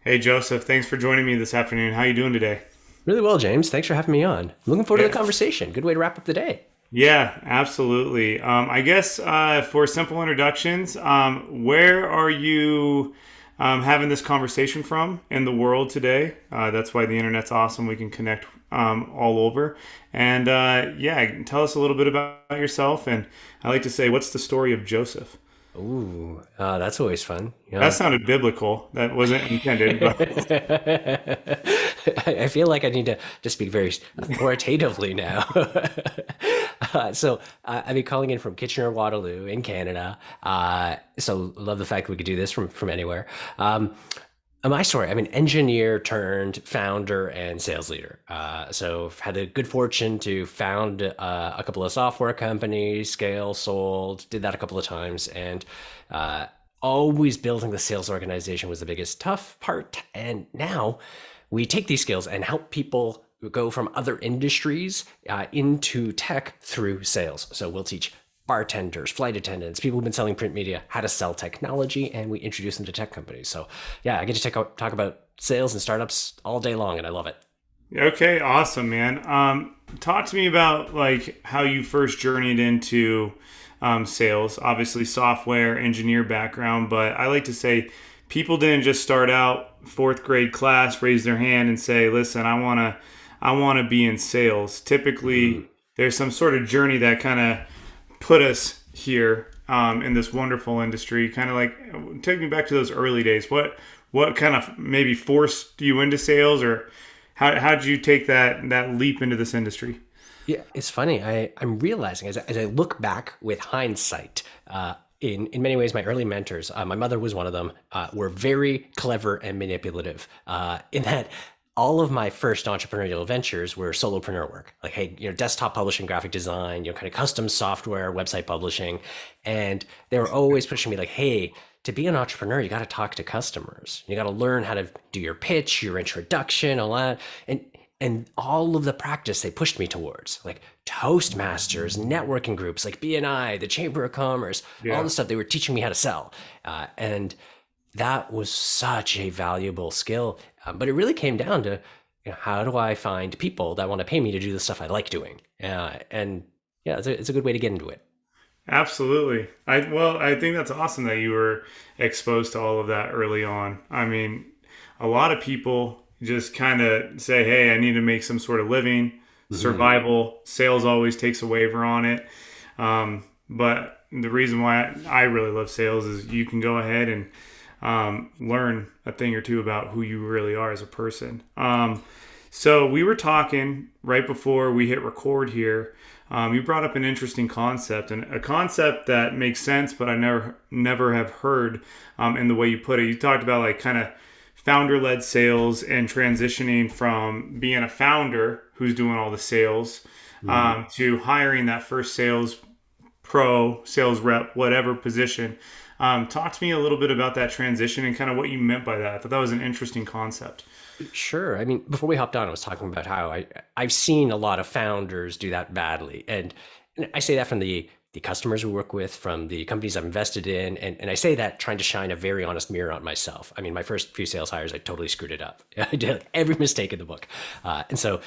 Hey Joseph, thanks for joining me this afternoon. How you doing today? Really well, James. Thanks for having me on. Looking forward to the Yeah, conversation. Good way to wrap up the day. yeah, absolutely. I guess for simple introductions, where are you having this conversation from in the world today? That's why the internet's awesome. We can connect all over. And yeah, tell us a little bit about yourself. And I like to say, what's the story of Joseph? Ooh, that's always fun. That sounded biblical. That wasn't intended, but I feel like I need to speak very authoritatively now. I've been calling in from Kitchener, Waterloo in Canada. So love the fact that we could do this from anywhere. My story, I'm an engineer turned founder and sales leader. So I've had the good fortune to found a couple of software companies, scale, sold, did that a couple of times, and uh, always building the sales organization was the biggest tough part. And now we take these skills and help people go from other industries into tech through sales. So we'll teach bartenders, flight attendants, people who've been selling print media, how to sell technology, and we introduce them to tech companies. So yeah, I get to talk about sales and startups all day long, and I love it. okay, awesome, man. Talk to me about like how you first journeyed into sales. Obviously, software engineer background, but I like to say people didn't just start out fourth grade class, raise their hand, and say, "Listen, I wanna be in sales." Mm. Typically, there's some sort of journey that kind of put us here in this wonderful industry. Kind of like take me back to those early days. What kind of maybe forced you into sales, or how did you take that leap into this industry? Yeah, it's funny. I'm realizing as I look back with hindsight, in many ways, my early mentors, my mother was one of them, were very clever and manipulative. In that, all of my first entrepreneurial ventures were solopreneur work, like hey, desktop publishing, graphic design, kind of custom software, website publishing, and they were always pushing me like, hey. To be an entrepreneur, you got to talk to customers. You got to learn how to do your pitch, your introduction, all that. And all of the practice they pushed me towards, like Toastmasters, networking groups like BNI, the Chamber of Commerce, all Yeah, the stuff they were teaching me how to sell. And that was such a valuable skill. But it really came down to how do I find people that want to pay me to do the stuff I like doing? And yeah, it's a good way to get into it. absolutely. I think that's awesome that you were exposed to all of that early on. I mean, a lot of people just kind of say, "Hey, I need to make some sort of living, Mm-hmm. survival." Sales always takes a waiver on it. But the reason why I really love sales is you can go ahead and learn a thing or two about who you really are as a person. So we were talking right before we hit record here. You brought up an interesting concept, and a concept that makes sense, but I never have heard in the way you put it. You talked about like kind of founder-led sales and transitioning from being a founder who's doing all the sales Mm-hmm. to hiring that first sales pro, sales rep, whatever position. Talk to me a little bit about that transition and kind of what you meant by that. I thought that was an interesting concept. Sure. I mean, before we hopped on, I was talking about how I've seen a lot of founders do that badly, and I say that from the customers we work with, from the companies I've invested in, and I say that trying to shine a very honest mirror on myself. I mean, my first few sales hires, I totally screwed it up. I did like every mistake in the book, and so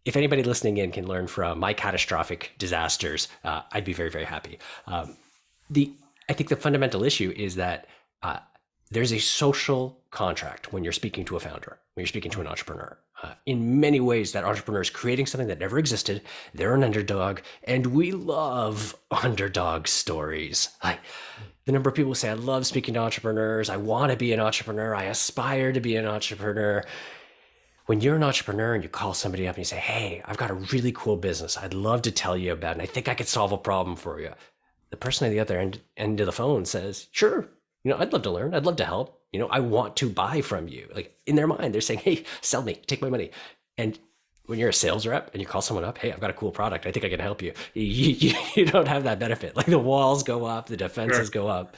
if anybody listening in can learn from my catastrophic disasters, I'd be very very happy. The I think the fundamental issue is that uh, there's a social contract when you're speaking to a founder, when you're speaking to an entrepreneur. In many ways, that entrepreneur is creating something that never existed. They're an underdog, and we love underdog stories. Like the number of people who say, I love speaking to entrepreneurs. I want to be an entrepreneur. I aspire to be an entrepreneur. When you're an entrepreneur and you call somebody up and you say, hey, I've got a really cool business I'd love to tell you about, and I think I could solve a problem for you, the person at the other end of the phone says, sure, I'd love to learn. I'd love to help. I want to buy from you. Like in their mind, they're saying, hey, sell me, take my money. And when you're a sales rep and you call someone up, hey, I've got a cool product. I think I can help you. You don't have that benefit. Like the walls go up, the defenses Sure. go up.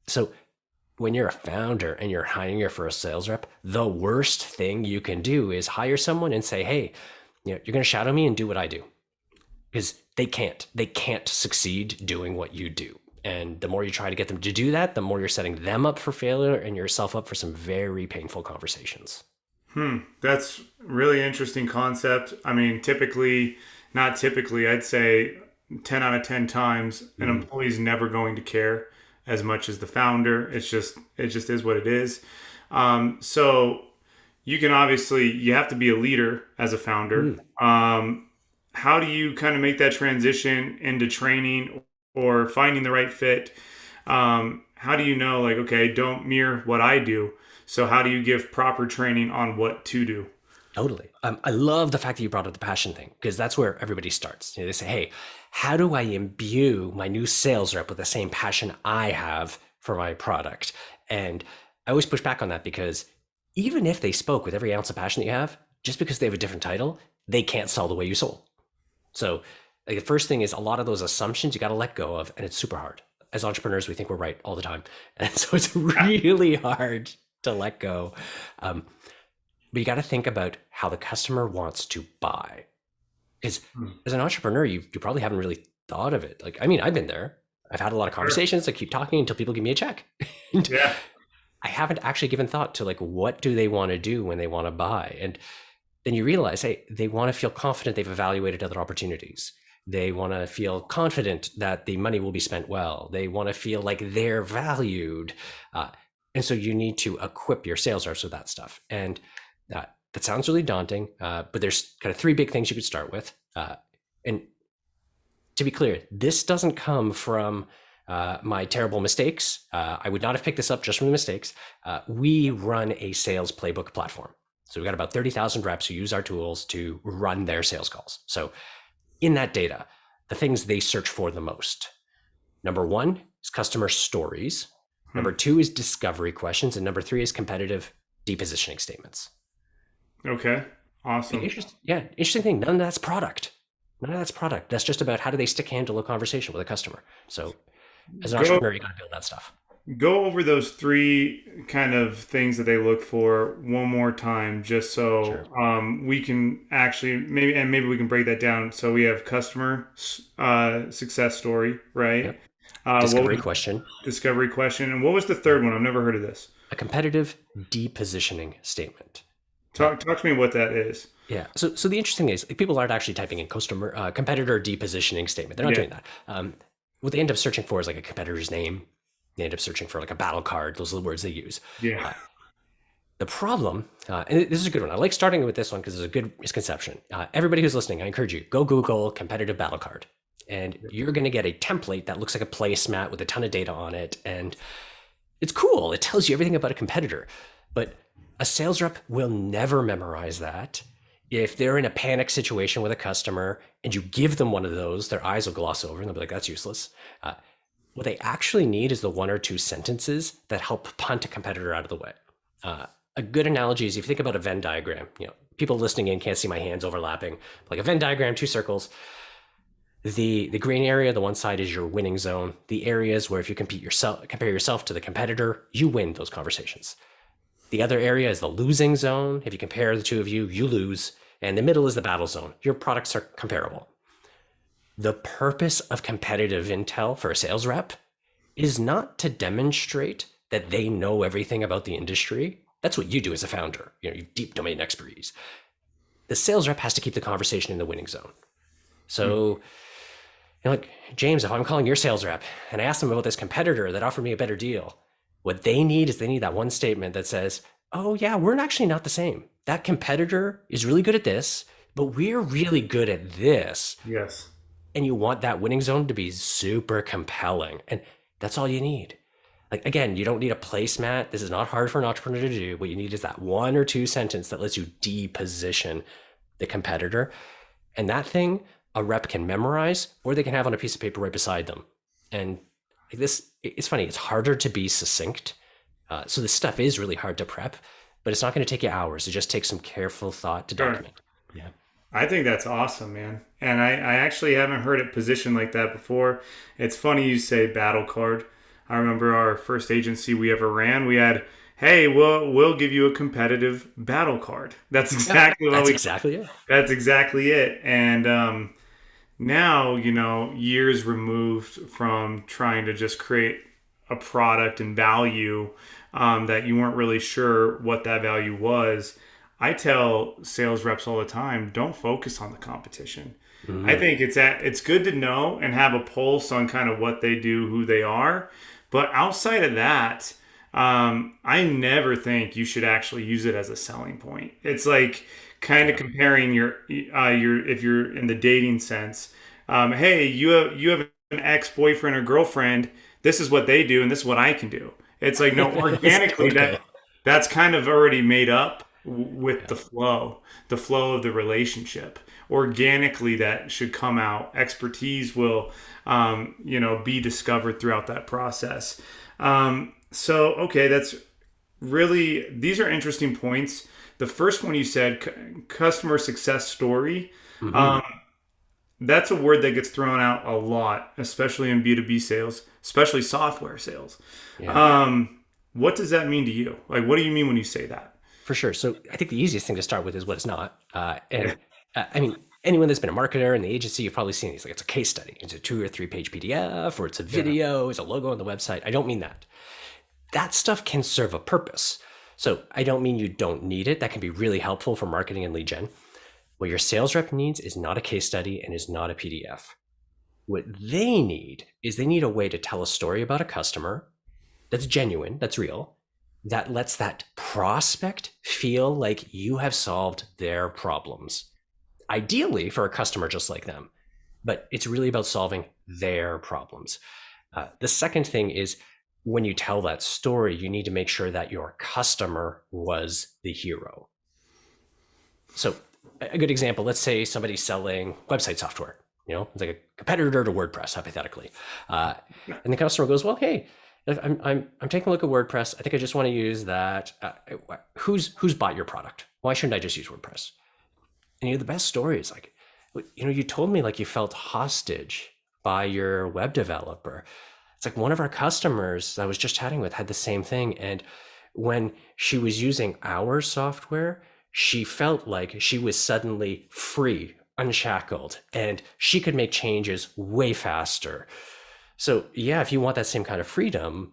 So when you're a founder and you're hiring your first sales rep, the worst thing you can do is hire someone and say, hey, you're going to shadow me and do what I do, because they can't succeed doing what you do. And the more you try to get them to do that, the more you're setting them up for failure and yourself up for some very painful conversations. That's really interesting concept. I mean, not typically, I'd say 10 out of 10 times an Mm, employee's never going to care as much as the founder. It just is what it is. So you have to be a leader as a founder. mm. How do you kind of make that transition into training or finding the right fit? How do you know, like, okay, don't mirror what I do? So, how do you give proper training on what to do? Totally. I love the fact that you brought up the passion thing because that's where everybody starts. They say, "Hey, how do I imbue my new sales rep with the same passion I have for my product?" And I always push back on that because even if they spoke with every ounce of passion that you have, just because they have a different title, they can't sell the way you sold. So, like, the first thing is a lot of those assumptions you got to let go of, and it's super hard. As entrepreneurs, we think we're right all the time, and so it's really hard to let go. Um, but you got to think about how the customer wants to buy. Because Hmm. as an entrepreneur, you probably haven't really thought of it. Like, I mean, I've been there. I've had a lot of Sure. conversations. I keep talking until people give me a check. And Yeah. I haven't actually given thought to like what do they want to do when they want to buy. And then you realize, hey, they want to feel confident they've evaluated other opportunities. They want to feel confident that the money will be spent well. They want to feel like they're valued. Uh, and so you need to equip your sales reps with that stuff. And that sounds really daunting, but there's kind of three big things you could start with. And to be clear, this doesn't come from my terrible mistakes. I would not have picked this up just from the mistakes. We run a sales playbook platform. So we've got about 30,000 reps who use our tools to run their sales calls. So in that data, the things they search for the most. Number one is customer stories. Hmm. Number two is discovery questions. And number three is competitive depositioning statements. Okay. And Awesome. interesting thing, none of that's product. None of that's product. That's just about how do they stick handle a conversation with a customer. So as an Go entrepreneur, you got to build that stuff. go over those three kind of things that they look for one more time, just so Sure. we can actually maybe we can break that down. So we have customer success story, right? Yep. What Discovery was question, discovery question, and what was the third one? I've never heard of this. a competitive depositioning statement. Uh, Talk to me what that is. yeah. So the interesting thing is like, people aren't actually typing in customer competitor depositioning statement. They're not Yeah. doing that. What they end up searching for is like a competitor's name. They end up searching for like a battle card. Those are the words they use. Yeah. Uh, the problem, and this is a good one. I like starting with this one because it's a good misconception. Everybody who's listening, I encourage you go Google competitive battle card, and you're going to get a template that looks like a placemat with a ton of data on it, and it's cool. It tells you everything about a competitor, but a sales rep will never memorize that. If they're in a panic situation with a customer and you give them one of those, their eyes will gloss over and they'll be like, that's useless. What they actually need is the one or two sentences that help punt a competitor out of the way. Uh, a good analogy is if you think about a Venn diagram, people listening in can't see my hands overlapping. Like a Venn diagram, two circles. The green area, the one side is your winning zone. The areas where if you compare yourself to the competitor, you win those conversations. The other area is the losing zone. If you compare the two of you, you lose. And the middle is the battle zone. Your products are comparable. The purpose of competitive intel for a sales rep is not to demonstrate that they know everything about the industry. That's what you do as a founder. You have deep domain expertise. The sales rep has to keep the conversation in the winning zone. Hmm. So, like, James, if I'm calling your sales rep and I ask them about this competitor that offered me a better deal, what they need is they need that one statement that says, oh, yeah, we're actually not the same. That competitor is really good at this, but we're really good at this. Yes. And you want that winning zone to be super compelling. And that's all you need. Like, again, you don't need a placemat. This is not hard for an entrepreneur to do. What you need is that one or two sentence that lets you deposition the competitor. And that thing a rep can memorize or they can have on a piece of paper right beside them. And this, it's funny, it's harder to be succinct. So this stuff is really hard to prep, but it's not going to take you hours. It just takes some careful thought to Sure. document. Yeah. I think that's awesome, man. And I actually haven't heard it positioned like that before. It's funny you say battle card. I remember our first agency we ever ran, we had, hey, we'll give you a competitive battle card. That's Yeah, exactly what that's we exactly it. that's exactly it. And now, years removed from trying to just create a product and value that you weren't really sure what that value was. I tell sales reps all the time, don't focus on the competition. I Mm, think it's good to know and have a pulse on kind of what they do, who they are. But outside of that, I never think you should actually use it as a selling point. It's like kind of yeah. comparing your if you're in the dating sense. Hey, you have an ex boyfriend or girlfriend. This is what they do, and this is what I can do. It's like no, organically Okay. that's kind of already made up with Yeah. the flow of the relationship. Organically, that should come out. Expertise will, be discovered throughout that process. So, okay, that's really, these are interesting points. The first one you said, customer success story. Hmm. Um, that's a word that gets thrown out a lot, especially in B2B sales, especially software sales. Yeah. What does that mean to you? Like, what do you mean when you say that? For sure. So I think the easiest thing to start with is what it's not. Okay. And I mean, anyone that's been a marketer in the agency, you've probably seen these. Like it's a case study. It's a 2 or 3 page PDF, or it's a Yeah. video, it's a logo on the website. I don't mean that. That stuff can serve a purpose. So I don't mean you don't need it. That can be really helpful for marketing and lead gen. What your sales rep needs is not a case study and is not a PDF. What they need is they need a way to tell a story about a customer that's genuine, that's real, that lets that prospect feel like you have solved their problems. Ideally for a customer just like them, but it's really about solving their problems. The second thing is when you tell that story, you need to make sure that your customer was the hero. So, a good example, let's say somebody's selling website software, it's like a competitor to WordPress, hypothetically. And the customer goes, well, hey, I'm taking a look at WordPress. I think I just want to use that. Who's bought your product? Why shouldn't I just use WordPress? And the best story is like, you told me like you felt hostage by your web developer. It's like one of our customers I was just chatting with had the same thing. And when she was using our software, she felt like she was suddenly free, unshackled, and she could make changes way faster. So yeah, if you want that same kind of freedom,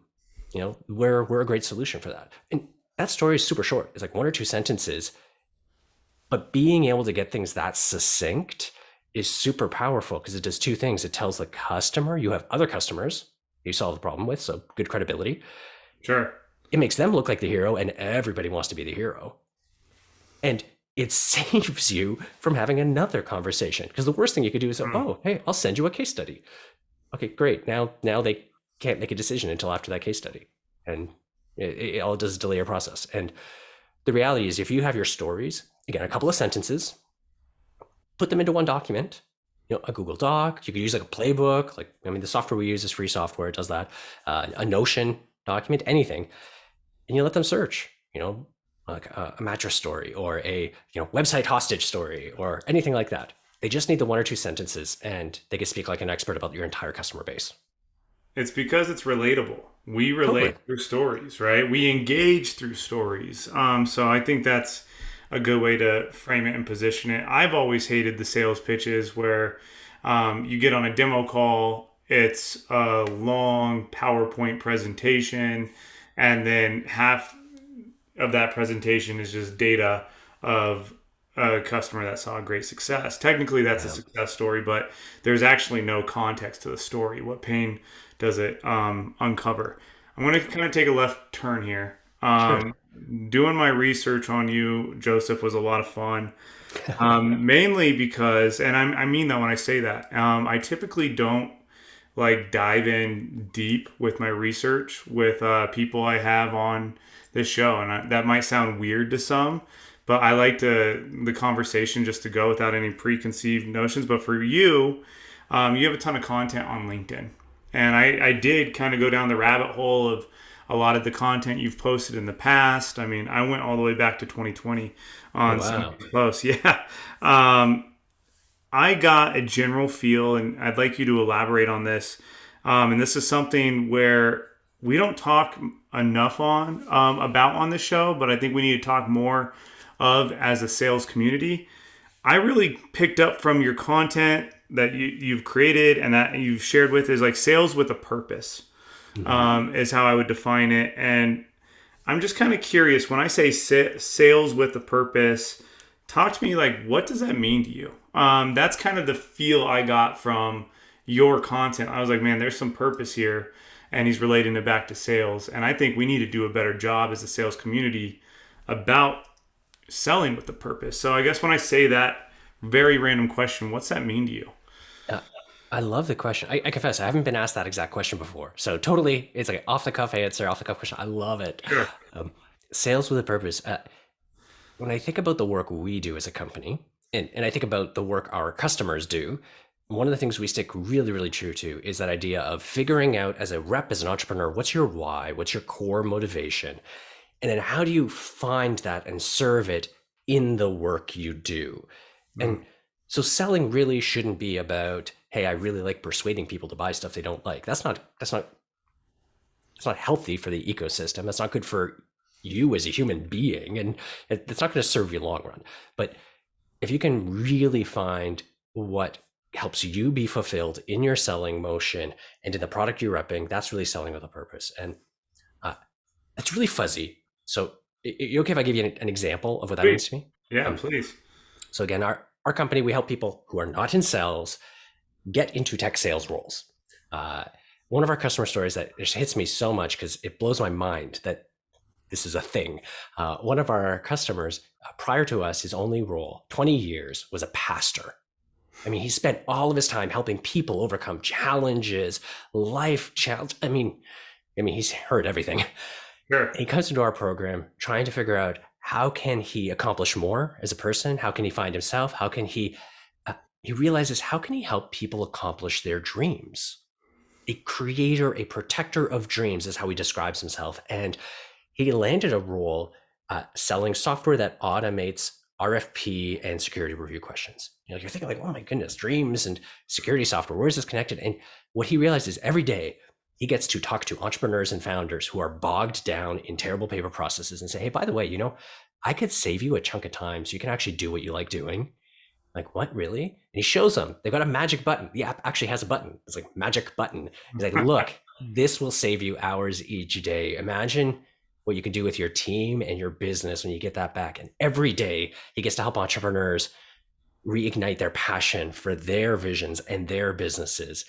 we're a great solution for that. And that story is super short. It's like 1 or 2 sentences, but being able to get things that succinct is super powerful because it does 2 things. It tells the customer you have other customers you solve the problem with, so good credibility. Sure. It makes them look like the hero, and everybody wants to be the hero. And it saves you from having another conversation because the worst thing you could do is, Mm. oh, hey, I'll send you a case study. Okay, great. Now they can't make a decision until after that case study, and it all does is delay your process. And the reality is, if you have your stories, again, a couple of sentences, put them into one document, a Google Doc. You could use like a playbook. Like, I mean, the software we use is free software. It does that. A Notion document, anything, and you let them search. Like a mattress story or a website hostage story or anything like that. They just need the 1 or 2 sentences, and they can speak like an expert about your entire customer base. It's because it's relatable. We Totally. relate through stories, right? We engage through stories. So I think that's a good way to frame it and position it. I've always hated the sales pitches where you get on a demo call, it's a long PowerPoint presentation, and then half of that presentation is just data of a customer that saw great success. Technically, that's a Yeah. success story, but there's actually no context to the story. What pain does it uncover? I'm going to kind of take a left turn here. Sure. Doing my research on you, Joseph, was a lot of fun. Mainly because, and I mean that when I say that, I typically don't like dive in deep with my research with people I have on this show, and that might sound weird to some, but I like the conversation just to go without any preconceived notions. But for you, you have a ton of content on LinkedIn, and I did kind of go down the rabbit hole of a lot of the content you've posted in the past. I mean, I went all the way back to 2020 Oh, on some of wow. these posts. Yeah. Um, I got a general feel, and I'd like you to elaborate on this. And this is something where we don't talk enough on about on the show, but I think we need to talk more of as a sales community. I really picked up from your content that you've created and that you've shared with is like sales with a purpose, is how I would define it. And I'm just kind of curious when I say sales with a purpose, talk to me like, what does that mean to you? That's kind of the feel I got from your content. I was like, man, there's some purpose here. And he's relating it back to sales. And I think we need to do a better job as a sales community about selling with the purpose. So I guess when I say that very random question, what's that mean to you? Uh, I love the question. I confess, I haven't been asked that exact question before. So totally, it's like off the cuff answer, off the cuff question. I love it. Sure. Um, Sales with a purpose. When I think about the work we do as a company, and I think about the work our customers do, one of the things we stick really, really true to is that idea of figuring out as a rep, as an entrepreneur, what's your why? What's your core motivation? And then how do you find that and serve it in the work you do? Mm. And so selling really shouldn't be about, hey, I really like persuading people to buy stuff they don't like. That's not healthy for the ecosystem. That's not good for you as a human being, and it's not going to serve you long run. But if you can really find what helps you be fulfilled in your selling motion and in the product you're repping, that's really selling with a purpose. And uh, it's really fuzzy. So, you okay if I give you an example of what that Please. means to me? Yeah, Um, please. so again, our company, we help people who are not in sales get into tech sales roles. Uh, One of our customer stories that just hits me so much because it blows my mind that this is a thing. One of our customers, prior to us, his only role, 20 years, was a pastor. I mean, he spent all of his time helping people overcome challenges, life challenge. I mean, he's heard everything. Sure. He comes into our program trying to figure out how can he accomplish more as a person? How can he find himself? How can he realizes how can he help people accomplish their dreams? A creator, a protector of dreams is how he describes himself. And he landed a role selling software that automates RFP and security review questions. You're thinking like, oh my goodness, dreams and security software, where is this connected? And what he realized is every day he gets to talk to entrepreneurs and founders who are bogged down in terrible paper processes and say, hey, by the way, I could save you a chunk of time so you can actually do what you like doing. Like, what, really? And he shows them. They got a magic button. The app actually has a button. It's like magic button. He's like, look, this will save you hours each day. Imagine what you can do with your team and your business when you get that back. And every day he gets to help entrepreneurs reignite their passion for their visions and their businesses.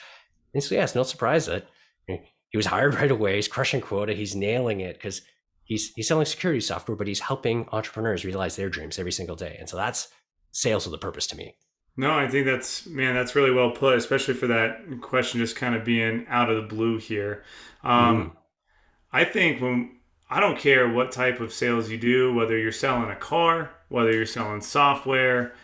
And so, yeah, it's no surprise that he was hired right away. He's crushing quota. He's nailing it because he's selling security software, but he's helping entrepreneurs realize their dreams every single day. And so that's sales with a purpose to me. No, I think that's really well put, especially for that question just kind of being out of the blue here. Um, Mm. I think when I don't care what type of sales you do, whether you're selling a car, whether you're selling software,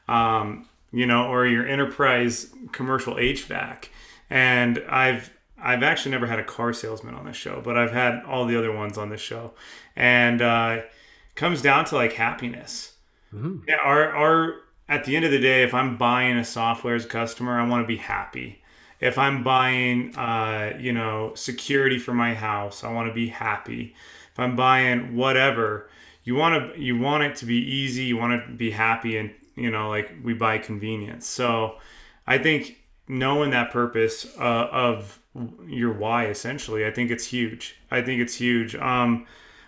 or your enterprise commercial HVAC. And I've actually never had a car salesman on this show, but I've had all the other ones on this show, and it comes down to like happiness. Mm. Yeah, our at the end of the day, if I'm buying a software as a customer, I want to be happy. If I'm buying, security for my house, I want to be happy. If I'm buying whatever, you want it to be easy. You want to be happy, and like we buy convenience. So, I think knowing that purpose of your why, essentially, I think it's huge. I think it's huge. I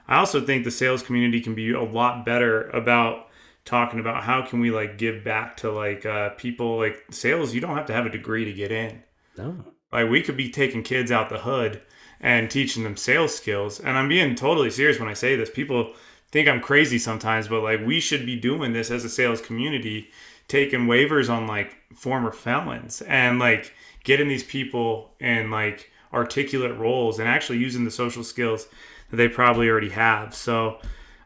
also think the sales community can be a lot better about talking about how can we like give back to like people. Like sales, you don't have to have a degree to get in. No. Like we could be taking kids out the hood and teaching them sales skills. And I'm being totally serious when I say this. People think I'm crazy sometimes, but like we should be doing this as a sales community, taking waivers on like former felons and like getting these people in like articulate roles and actually using the social skills that they probably already have. So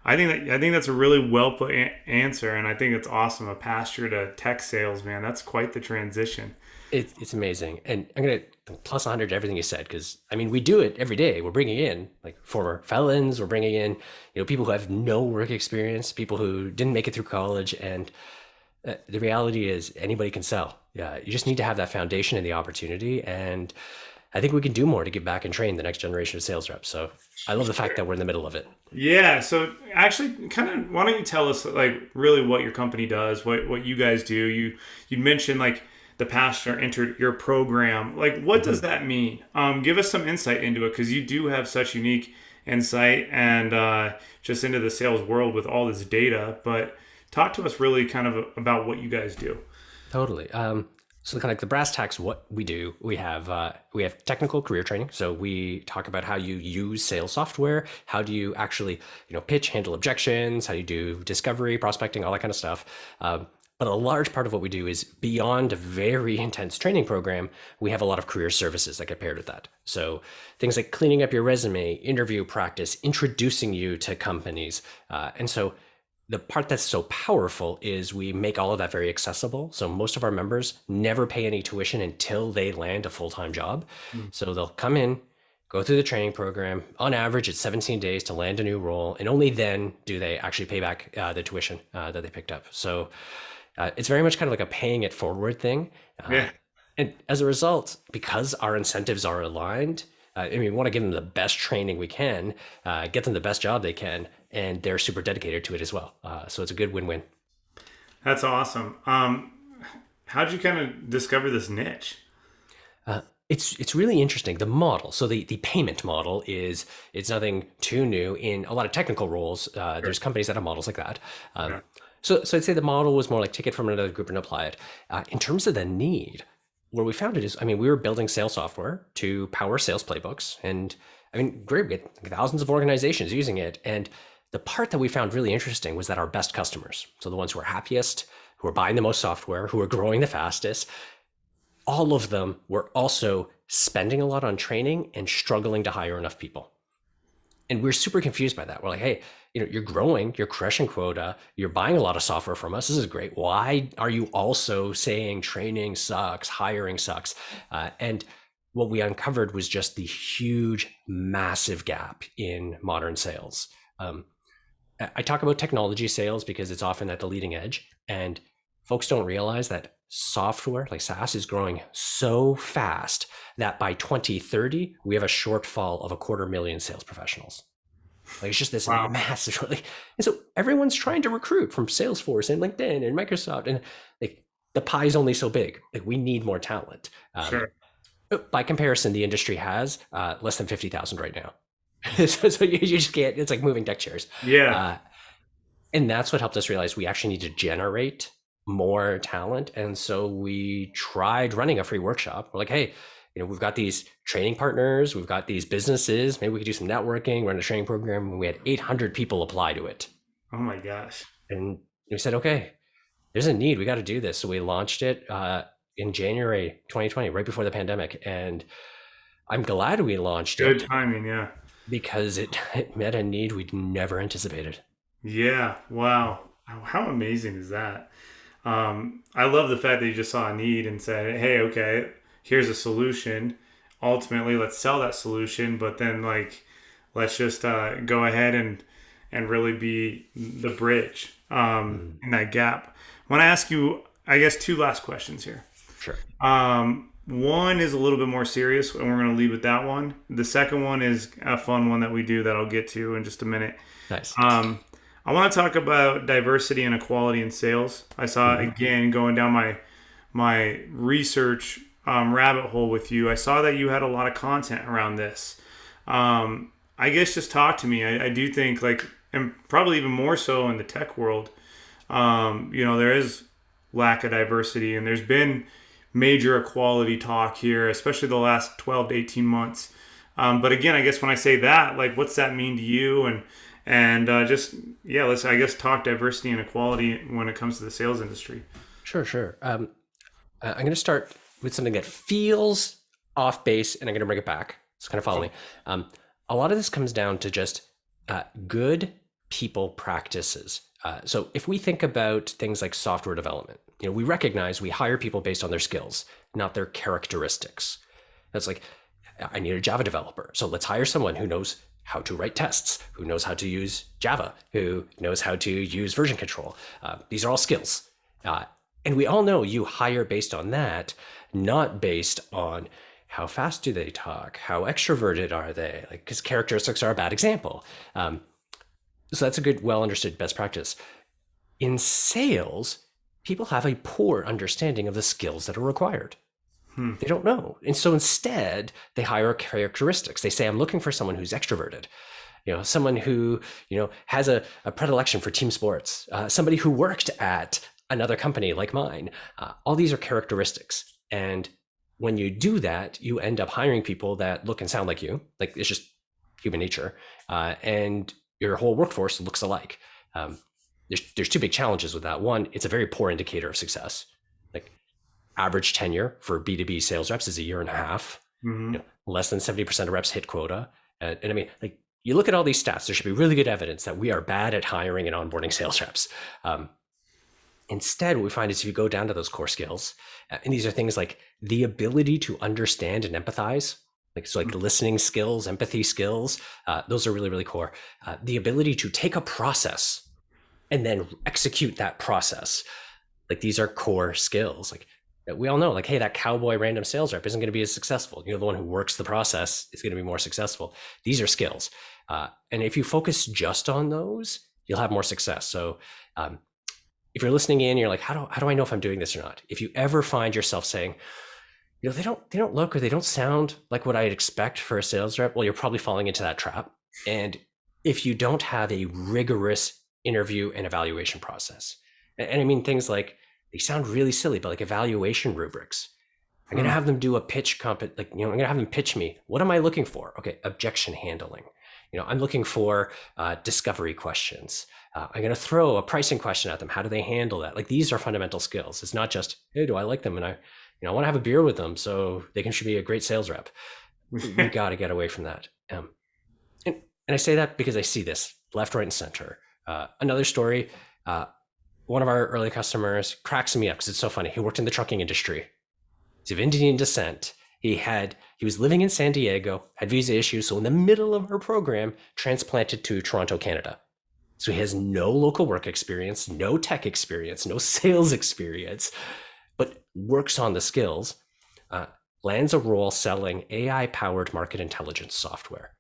I think that's a really well put answer, and I think it's awesome. A pasture to tech sales, man. That's quite the transition. It's amazing. And I'm going to plus 100 to everything you said, because I mean, we do it every day. We're bringing in like former felons, we're bringing in, people who have no work experience, people who didn't make it through college. And the reality is anybody can sell. Yeah. You just need to have that foundation and the opportunity. And I think we can do more to give back and train the next generation of sales reps. So I love the fact that we're in the middle of it. Yeah. So actually, kind of, why don't you tell us like really what your company does, what you guys do? You mentioned like the pastor entered your program. Like, what does that mean? Give us some insight into it, because you do have such unique insight and just into the sales world with all this data. But talk to us really kind of about what you guys do. Totally. So kind of like the brass tacks, what we do, we have technical career training. So we talk about how you use sales software, how do you actually pitch, handle objections, how do you do discovery, prospecting, all that kind of stuff. But a large part of what we do is beyond a very intense training program. We have a lot of career services that get paired with that. So things like cleaning up your resume, interview practice, introducing you to companies, and so the part that's so powerful is we make all of that very accessible. So most of our members never pay any tuition until they land a full-time job. Mm. So they'll come in, go through the training program. On average, it's 17 days to land a new role. And only then do they actually pay back the tuition that they picked up. So it's very much kind of like a paying it forward thing. Yeah. And as a result, because our incentives are aligned, we want to give them the best training we can, get them the best job they can, and they're super dedicated to it as well. So it's a good win-win. That's awesome. How'd you kind of discover this niche? It's really interesting. The model, so the payment model it's nothing too new in a lot of technical roles. There's companies that have models like that. Yeah. So I'd say the model was more like take it from another group and apply it. In terms of the need, where we found it is, we were building sales software to power sales playbooks. And great, we had thousands of organizations using it. And the part that we found really interesting was that our best customers, so the ones who are happiest, who are buying the most software, who are growing the fastest, all of them were also spending a lot on training and struggling to hire enough people. And we're super confused by that. We're like, hey, you're growing, you're crushing quota, you're buying a lot of software from us. This is great. Why are you also saying training sucks, hiring sucks? And what we uncovered was just the huge, massive gap in modern sales. I talk about technology sales because it's often at the leading edge, and folks don't realize that software like SaaS is growing so fast that by 2030, we have a shortfall of 250,000 sales professionals. Like it's just this Wow. massive, and so everyone's trying to recruit from Salesforce and LinkedIn and Microsoft, and like the pie is only so big. Like we need more talent. Sure. By comparison, the industry has less than 50,000 right now. So you just can't. It's like moving deck chairs. Yeah. And that's what helped us realize we actually need to generate more talent. And so we tried running a free workshop. We're like, hey, we've got these training partners, we've got these businesses, maybe we could do some networking, run a training program. And we had 800 people apply to it. Oh my gosh. And we said, okay, there's a need, we got to do this. So we launched it in January 2020, right before the pandemic. And I'm glad we launched Good it timing. Yeah. because it met a need we'd never anticipated. Yeah. Wow. How amazing is that? I love the fact that you just saw a need and said, hey, okay, here's a solution. Ultimately, let's sell that solution, but then let's just go ahead and really be the bridge in that gap. I want to ask you, I guess, two last questions here. Sure. One is a little bit more serious, and we're going to leave with that one. The second one is a fun one that we do that I'll get to in just a minute. Nice. I want to talk about diversity and equality in sales. I saw, again, going down my research rabbit hole with you, I saw that you had a lot of content around this. I guess just talk to me. I do think, and probably even more so in the tech world, there is lack of diversity, and there's been major equality talk here, especially the last 12 to 18 months. But again, I guess when I say that, what's that mean to you? And let's, I guess, talk diversity and equality when it comes to the sales industry. Sure. I'm going to start with something that feels off base, and I'm going to bring it back. So kind of follow me. A lot of this comes down to just good people practices. So if we think about things like software development, we recognize we hire people based on their skills, not their characteristics. That's like, I need a Java developer. So let's hire someone who knows how to write tests, who knows how to use Java, who knows how to use version control. These are all skills. And we all know you hire based on that, not based on how fast do they talk, how extroverted are they, because characteristics are a bad example. So that's a good, well understood best practice. In sales, people have a poor understanding of the skills that are required. Hmm. They don't know. And so instead, they hire characteristics. They say, I'm looking for someone who's extroverted, someone who, has a predilection for team sports, somebody who worked at another company like mine. All these are characteristics. And when you do that, you end up hiring people that look and sound like you. Like, it's just human nature. And your whole workforce looks alike. There's two big challenges with that. One, it's a very poor indicator of success. Like, average tenure for B2B sales reps is a year and a half. Mm-hmm. Less than 70% of reps hit quota. And I mean, like, you look at all these stats, there should be really good evidence that we are bad at hiring and onboarding sales reps. Instead, what we find is if you go down to those core skills, and these are things like the ability to understand and empathize, like listening skills, empathy skills, those are really, really core. The ability to take a process and then execute that process. Like, these are core skills. Like, we all know, like, hey, that cowboy random sales rep isn't going to be as successful. The one who works the process is going to be more successful. These are skills. And if you focus just on those, you'll have more success. So if you're listening in, you're like, how do I know if I'm doing this or not? If you ever find yourself saying, they don't look or they don't sound like what I'd expect for a sales rep, well, you're probably falling into that trap. And if you don't have a rigorous interview and evaluation process, and I mean things like, they sound really silly, but like evaluation rubrics. I'm going to have them do a pitch I'm going to have them pitch me. What am I looking for? Okay, objection handling. I'm looking for discovery questions. I'm going to throw a pricing question at them. How do they handle that? Like, these are fundamental skills. It's not just, hey, do I like them? And I want to have a beer with them so they should be a great sales rep. We got to get away from that. And I say that because I see this left, right, and center. Another story, one of our early customers cracks me up because it's so funny. He worked in the trucking industry. He's of Indian descent. He was living in San Diego, had visa issues. So in the middle of our program, transplanted to Toronto, Canada. So he has no local work experience, no tech experience, no sales experience, but works on the skills, lands a role selling AI-powered market intelligence software.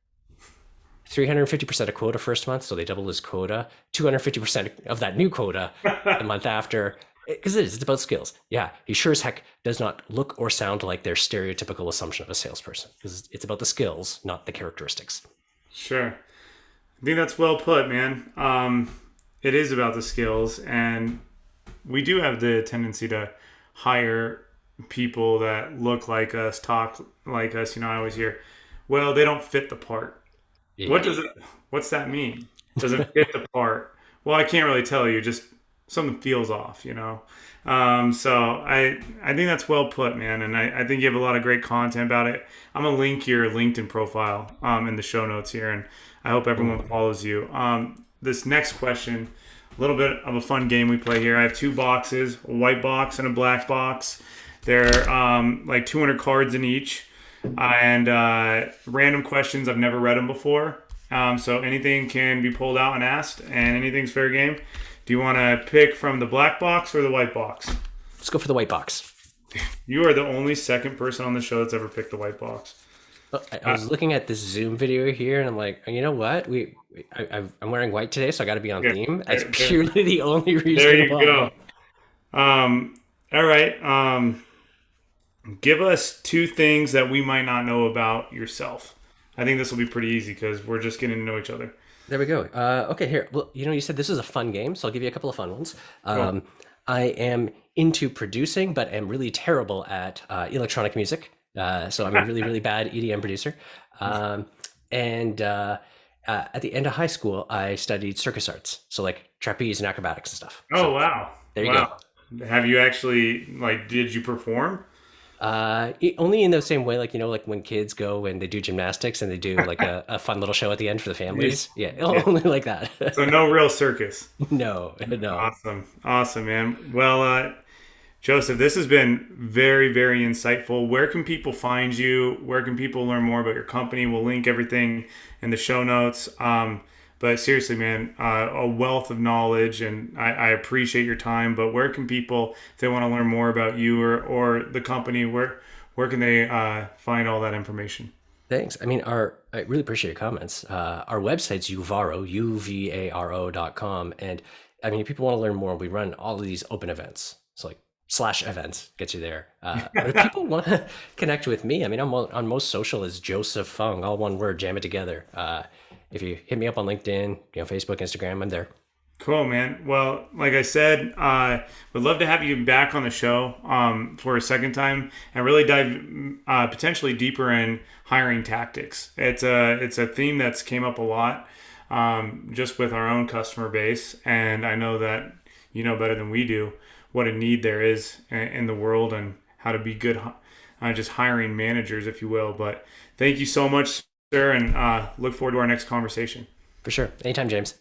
350% of quota first month, so they double his quota. 250% of that new quota the month after, because it's about skills. Yeah, he sure as heck does not look or sound like their stereotypical assumption of a salesperson, because it's about the skills, not the characteristics. Sure. I think that's well put, man. It is about the skills, and we do have the tendency to hire people that look like us, talk like us. I always hear, well, they don't fit the part. Yeah. What's that mean? Doesn't fit the part. Well, I can't really tell you. Just something feels off. So I think that's well put, man. And I think you have a lot of great content about it. I'm gonna link your LinkedIn profile in the show notes here, and I hope everyone follows you. This next question, a little bit of a fun game we play here. I have two boxes, a white box and a black box. They're like 200 cards in each. And random questions. I've never read them before. So anything can be pulled out and asked, and anything's fair game. Do you want to pick from the black box or the white box? Let's go for the white box. You are the only second person on the show that's ever picked the white box. I was looking at this Zoom video here, and I'm like, you know what? I'm wearing white today, so I got to be on theme. That's purely the only reason. There you go. All right. Give us two things that we might not know about yourself. I think this will be pretty easy because we're just getting to know each other. There we go. Okay, here. Well, you said this is a fun game, so I'll give you a couple of fun ones. Cool. I am into producing, but am really terrible at electronic music. So I'm a really, really bad EDM producer. And at the end of high school, I studied circus arts. So like trapeze and acrobatics and stuff. Oh, So wow. there you go. Have you actually, did you perform? Only in the same way, like when kids go and they do gymnastics and they do like a fun little show at the end for the families. Yeah, only like that. So no real circus. No. Awesome, man. Well, Joseph, this has been very, very insightful. Where can people find you? Where can people learn more about your company? We'll link everything in the show notes. But seriously, man, a wealth of knowledge, and I appreciate your time. But where can people, if they want to learn more about you or the company, where can they find all that information? Thanks. I mean, I really appreciate your comments. Our website's Uvaro, UVARO.com. And I mean, if people want to learn more, we run all of these open events. So like slash events gets you there. But if people want to connect with me, I mean, I'm on most social as Joseph Fung, all one word, jam it together. If you hit me up on LinkedIn, Facebook, Instagram, I'm there. Cool, man. Well, like I said, would love to have you back on the show for a second time and really dive potentially deeper in hiring tactics. It's a theme that's came up a lot just with our own customer base, and I know that you know better than we do what a need there is in the world and how to be good, just hiring managers, if you will. But thank you so much, sir, and look forward to our next conversation. For sure. Anytime, James.